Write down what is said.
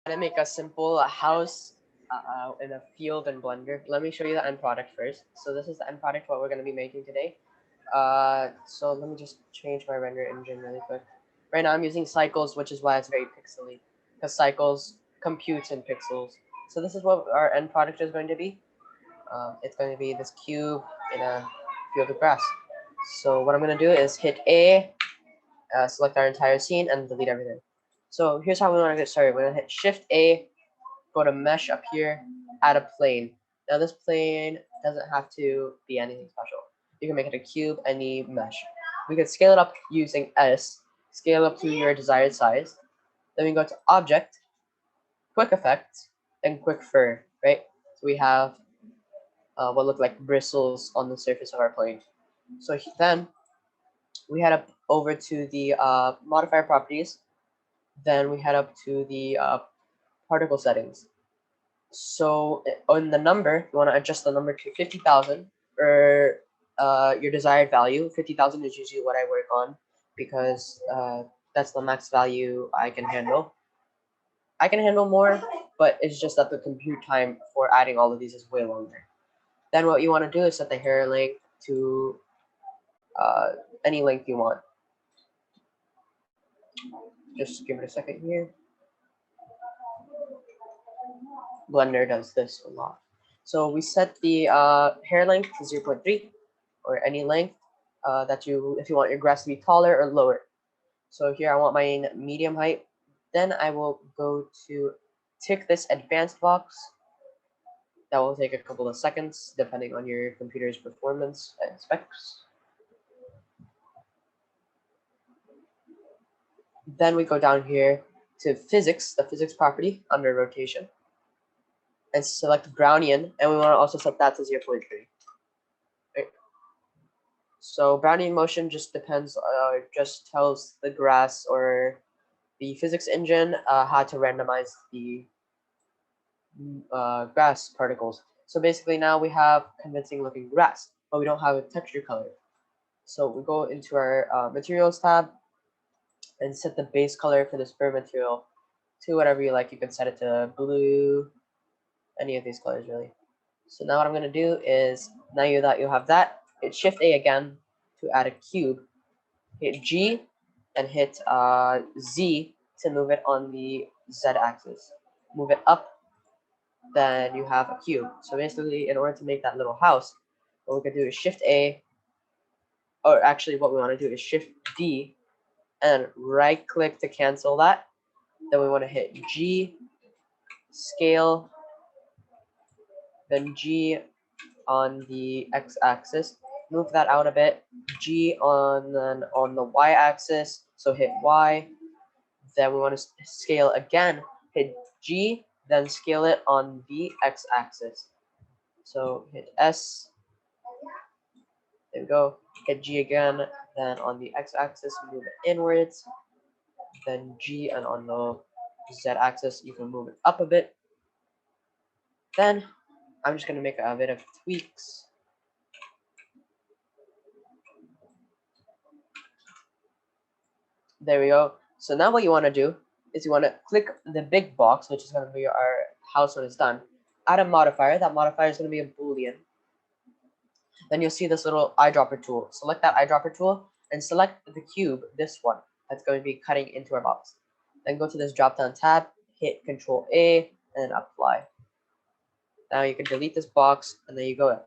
To make a simple house in a field in Blender. Let me show you the end product first. So this is the end product what we're going to be making today. So let me just change my render engine really quick. Right now I'm using Cycles, which is why it's very pixely, because Cycles computes in pixels. So this is what our end product is going to be. It's going to be this cube in a field of grass. So what I'm going to do is hit A, select our entire scene, and delete everything. So here's how we want to get started. We're going to hit Shift A, go to Mesh up here, add a plane. Now this plane doesn't have to be anything special. You can make it a cube, any mesh. We can scale it up using S, scale up to your desired size. Then we go to Object, Quick Effect, and Quick Fur, right? So we have what look like bristles on the surface of our plane. So then we head up over to the modifier properties. Then we head up to the particle settings. So on the number, you want to adjust the number to 50,000 or your desired value. 50,000 is usually what I work on because that's the max value I can handle. I can handle more, but it's just that the compute time for adding all of these is way longer. Then what you want to do is set the hair length to any length you want. Just give it a second here. Blender does this a lot. So we set the hair length to 0.3 or any length that if you want your grass to be taller or lower. So here I want mine medium height. Then I will go to tick this advanced box. That will take a couple of seconds depending on your computer's performance and specs. Then we go down here to physics, the physics property under rotation, and select Brownian, and we want to also set that to 0.3. Right. So Brownian motion just depends, just tells the grass or the physics engine how to randomize the grass particles. So basically now we have convincing looking grass, but we don't have a texture color. So we go into our materials tab and set the base color for this fur material to whatever you like. You can set it to blue, any of these colors really. So now what I'm going to do is, now that you have that, hit Shift A again to add a cube. Hit G and hit Z to move it on the Z axis. Move it up, then you have a cube. So basically, in order to make that little house, what we can do is Shift A, or actually what we want to do is Shift D and right click to cancel that. Then we want to hit G, scale, then G on the X axis. Move that out a bit. G on the Y axis. So hit Y. Then we want to scale again. Hit G, then scale it on the X axis. So hit S. There we go. Hit G again. Then on the X axis, move it inwards. Then G, and on the Z axis, you can move it up a bit. Then I'm just going to make a bit of tweaks. There we go. So now what you want to do is you want to click the big box, which is going to be our house when it's done. Add a modifier. That modifier is going to be a Boolean. Then you'll see this little eyedropper tool. Select that eyedropper tool and select the cube, this one, that's going to be cutting into our box. Then go to this drop-down tab, hit Control A, and apply. Now you can delete this box, and there you go.